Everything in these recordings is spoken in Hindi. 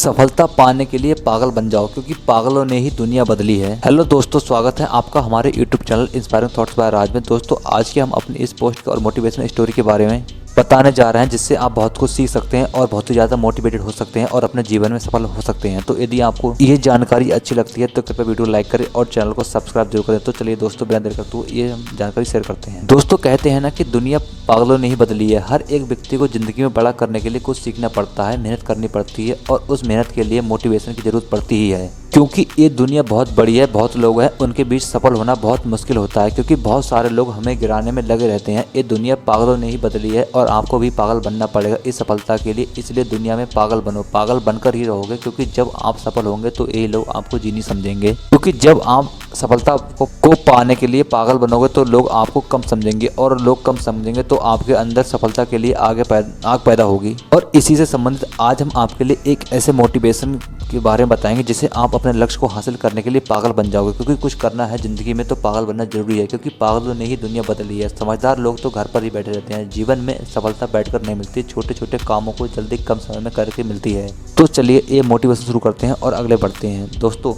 सफलता पाने के लिए पागल बन जाओ, क्योंकि पागलों ने ही दुनिया बदली है। हेलो दोस्तों, स्वागत है आपका हमारे YouTube channel inspiring thoughts by Raj में। दोस्तों, आज के हम अपनी इस पोस्ट और मोटिवेशनल स्टोरी के बारे में बताने जा रहे हैं, जिससे आप बहुत कुछ सीख सकते हैं और बहुत ही ज़्यादा मोटिवेटेड हो सकते हैं और अपने जीवन में सफल हो सकते हैं। तो यदि आपको ये जानकारी अच्छी लगती है तो कृपया वीडियो लाइक करें और चैनल को सब्सक्राइब जरूर करें। तो चलिए दोस्तों, बिना देर करते हुए ये हम जानकारी शेयर करते हैं। दोस्तों, कहते हैं ना कि दुनिया पागलों ने ही बदली है। हर एक व्यक्ति को जिंदगी में बड़ा करने के लिए कुछ सीखना पड़ता है, मेहनत करनी पड़ती है और उस मेहनत के लिए मोटिवेशन की जरूरत पड़ती ही है, क्योंकि ये दुनिया बहुत बड़ी है। बहुत लोग हैं, उनके बीच सफल होना बहुत मुश्किल होता है, क्योंकि बहुत सारे लोग हमें गिराने में लगे रहते हैं। ये दुनिया पागलों ने ही बदली है और आपको भी पागल बनना पड़ेगा इस सफलता के लिए। इसलिए दुनिया में पागल बनो, पागल बनकर ही रहोगे, क्योंकि जब आप सफल होंगे तो ये लोग आपको जीनी समझेंगे। क्योंकि जब आप सफलता को पाने के लिए पागल बनोगे तो लोग आपको कम समझेंगे, और लोग कम समझेंगे तो आपके अंदर सफलता के लिए आग पैदा होगी। और इसी से संबंधित आज हम आपके लिए एक ऐसे मोटिवेशन के बारे में बताएंगे जिसे आप अपने लक्ष्य को हासिल करने के लिए पागल बन जाओगे। क्योंकि कुछ करना है जिंदगी में तो पागल बनना जरूरी है, क्योंकि पागलों ने ही दुनिया बदली है। समझदार लोग तो घर पर ही बैठे रहते हैं। जीवन में सफलता बैठकर नहीं मिलती, छोटे छोटे कामों को जल्दी कम समय में करके मिलती है। तो चलिए ये मोटिवेशन शुरू करते हैं और अगले बढ़ते हैं। दोस्तों,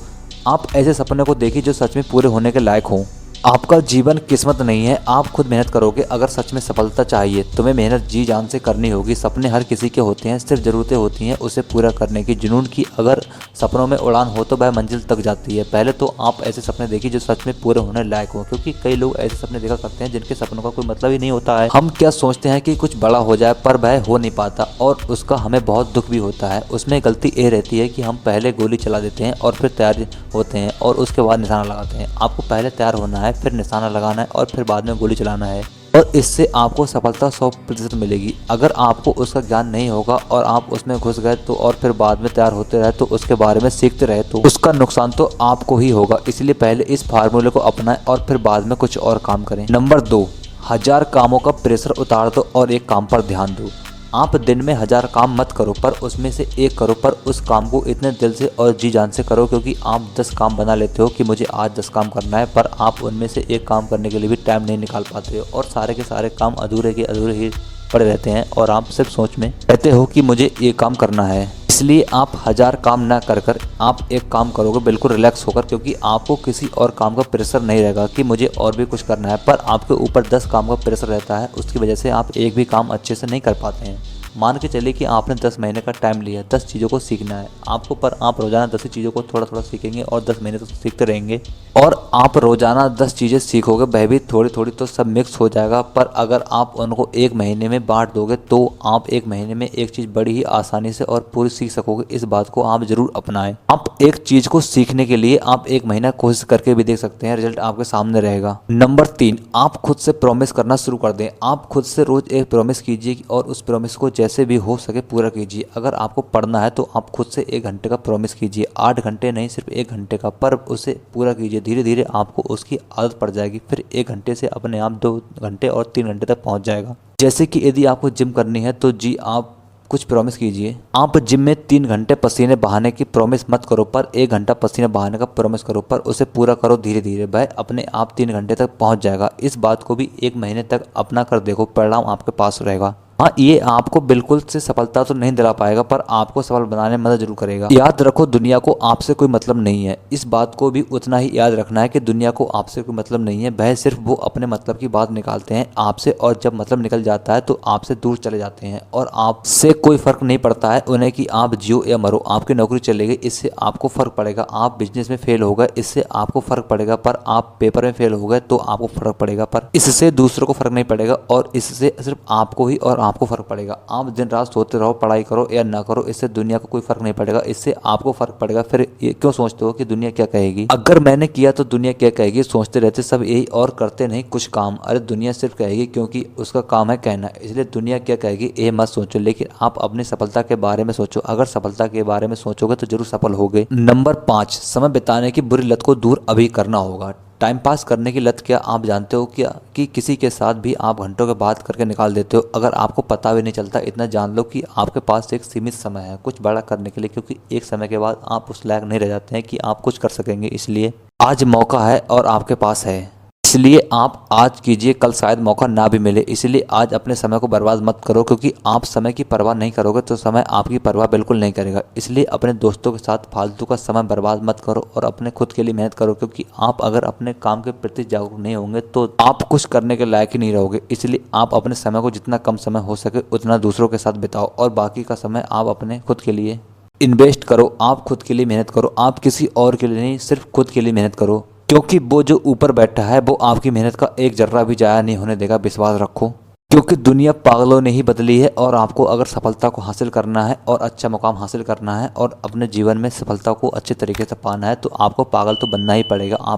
आप ऐसे सपने को देखिए जो सच में पूरे होने के लायक हों। आपका जीवन किस्मत नहीं है, आप खुद मेहनत करोगे। अगर सच में सफलता चाहिए तुम्हें मेहनत जी जान से करनी होगी। सपने हर किसी के होते हैं, सिर्फ ज़रूरतें होती हैं उसे पूरा करने की। जुनून की अगर सपनों में उड़ान हो तो वह मंजिल तक जाती है। पहले तो आप ऐसे सपने देखिए जो सच में पूरे होने लायक हो, क्योंकि कई लोग ऐसे सपने देखा करते हैं जिनके सपनों का कोई मतलब ही नहीं होता है। हम क्या सोचते हैं कि कुछ बड़ा हो जाए, पर वह हो नहीं पाता और उसका हमें बहुत दुख भी होता है। उसमें गलती ये रहती है कि हम पहले गोली चला देते हैं और फिर तैयार होते हैं और उसके बाद निशाना लगाते हैं। आपको पहले तैयार होना है, फिर निशाना लगाना है और फिर बाद में गोली चलाना है, और इससे आपको सफलता 100% मिलेगी। अगर आपको उसका ज्ञान नहीं होगा और आप उसमें घुस गए तो और फिर बाद में तैयार होते रहे तो उसके बारे में सीखते रहे तो उसका नुकसान तो आपको ही होगा। इसलिए पहले इस फार्मूले को अपनाएं और फिर बाद में कुछ और काम करें। नंबर 2, 1000 कामों का प्रेशर उतार दो और एक काम पर ध्यान दो। आप दिन में 1000 काम मत करो, पर उसमें से एक करो, पर उस काम को इतने दिल से और जी जान से करो। क्योंकि आप 10 काम बना लेते हो कि मुझे आज 10 काम करना है, पर आप उनमें से एक काम करने के लिए भी टाइम नहीं निकाल पाते हो और सारे के सारे काम अधूरे के अधूरे ही पड़े रहते हैं और आप सिर्फ सोच में कहते हो कि मुझे ये काम करना है। इसलिए आप 1000 काम ना कर आप एक काम करोगे बिल्कुल रिलैक्स होकर, क्योंकि आपको किसी और काम का प्रेशर नहीं रहेगा कि मुझे और भी कुछ करना है, पर आपके ऊपर 10 काम का प्रेशर रहता है। उसकी वजह से आप एक भी काम अच्छे से नहीं कर पाते हैं। मान के चलिए कि आपने 10 महीने का टाइम लिया, 10 चीज़ों को सीखना है आपको, पर आप रोज़ाना 10 चीज़ों को थोड़ा थोड़ा सीखेंगे और 10 महीने तक सीखते रहेंगे। और आप रोज़ाना 10 चीज़ें सीखोगे, वह भी थोड़ी थोड़ी तो सब मिक्स हो जाएगा, पर अगर आप उनको एक महीने में बांट दोगे तो आप एक महीने में एक चीज़ बड़ी ही आसानी से और पूरी सीख सकोगे। इस बात को आप जरूर अपनाएं। आप एक चीज़ को सीखने के लिए आप एक महीना कोशिश करके भी देख सकते हैं, रिजल्ट आपके सामने रहेगा। नंबर 3, आप खुद से प्रॉमिस करना शुरू कर दें। आप खुद से रोज एक प्रॉमिस कीजिए और उस प्रॉमिस को जैसे भी हो सके पूरा कीजिए। अगर आपको पढ़ना है तो आप खुद से 1 घंटे का प्रॉमिस कीजिए, 8 घंटे नहीं, सिर्फ 1 घंटे का, पर उसे पूरा कीजिए। धीरे धीरे आपको उसकी आदत पड़ जाएगी, फिर 1 घंटे से अपने आप 2 घंटे और 3 घंटे तक पहुंच जाएगा। जैसे कि यदि आपको जिम करनी है तो आप कुछ प्रॉमिस कीजिए। आप जिम में 3 घंटे पसीने बहाने की प्रॉमिस मत करो, पर 1 घंटा पसीने बहाने का प्रॉमिस करो, पर उसे पूरा करो धीरे धीरे। वह अपने आप 3 घंटे तक पहुंच जाएगा। इस बात को भी 1 महीने तक अपना कर देखो, परिणाम आपके पास रहेगा। हाँ, ये आपको बिल्कुल से सफलता तो नहीं दिला पाएगा, पर आपको सफल बनाने में मदद जरूर करेगा। याद रखो, दुनिया को आपसे कोई मतलब नहीं है। इस बात को भी उतना ही याद रखना है कि दुनिया को आपसे कोई मतलब नहीं है। वह सिर्फ वो अपने मतलब की बात निकालते हैं आपसे, और जब मतलब निकल जाता है तो आपसे दूर चले जाते हैं और आपसे कोई फर्क नहीं पड़ता है उन्हें कि आप जियो या मरो। आपकी नौकरी चले गई, इससे आपको फर्क पड़ेगा। आप बिजनेस में फेल हो गए, इससे आपको फर्क पड़ेगा, पर आप पेपर में फेल हो गए तो आपको फर्क पड़ेगा, पर इससे दूसरों को फर्क नहीं पड़ेगा और इससे सिर्फ आपको ही और आपको फर्क पड़ेगा। आप दिन रात सोते रहो, पढ़ाई करो या ना करो, इससे दुनिया को कोई फर्क नहीं पड़ेगा, इससे आपको फर्क पड़ेगा। फिर ये क्यों सोचते हो कि दुनिया क्या कहेगी, अगर मैंने किया तो दुनिया क्या कहेगी, सोचते रहते सब यही और करते नहीं कुछ काम। अरे दुनिया सिर्फ कहेगी क्योंकि उसका काम है कहना, इसलिए दुनिया क्या कहेगी ये मत सोचो, लेकिन आप अपनी सफलता के बारे में सोचो। अगर सफलता के बारे में सोचोगे तो जरूर सफल होगे। नंबर 5, समय बिताने की बुरी लत को दूर अभी करना होगा। टाइम पास करने की लत क्या आप जानते हो क्या कि किसी के साथ भी आप घंटों के बात करके निकाल देते हो। अगर आपको पता भी नहीं चलता, इतना जान लो कि आपके पास एक सीमित समय है कुछ बड़ा करने के लिए, क्योंकि एक समय के बाद आप उस लायक नहीं रह जाते हैं कि आप कुछ कर सकेंगे। इसलिए आज मौका है और आपके पास है। इसलिए आप आज कीजिए, कल शायद मौका ना भी मिले। इसलिए आज अपने समय को बर्बाद मत करो, क्योंकि आप समय की परवाह नहीं करोगे तो समय आपकी परवाह बिल्कुल नहीं करेगा। इसलिए अपने दोस्तों के साथ फालतू का समय बर्बाद मत करो और अपने खुद के लिए मेहनत करो, क्योंकि आप अगर अपने काम के प्रति जागरूक नहीं होंगे तो आप कुछ करने के लायक ही नहीं रहोगे। इसलिए आप अपने समय को जितना कम समय हो सके उतना दूसरों के साथ बिताओ और बाकी का समय आप अपने खुद के लिए इन्वेस्ट करो। आप खुद के लिए मेहनत करो, आप किसी और के लिए नहीं, सिर्फ खुद के लिए मेहनत करो, क्योंकि वो जो ऊपर बैठा है वो आपकी मेहनत का एक जर्रा भी जाया नहीं होने देगा, विश्वास रखो। क्योंकि दुनिया पागलों ने ही बदली है और आपको अगर सफलता को हासिल करना है और अच्छा मुकाम हासिल करना है और अपने जीवन में सफलता को अच्छे तरीके से पाना है तो आपको पागल तो बनना ही पड़ेगा। आप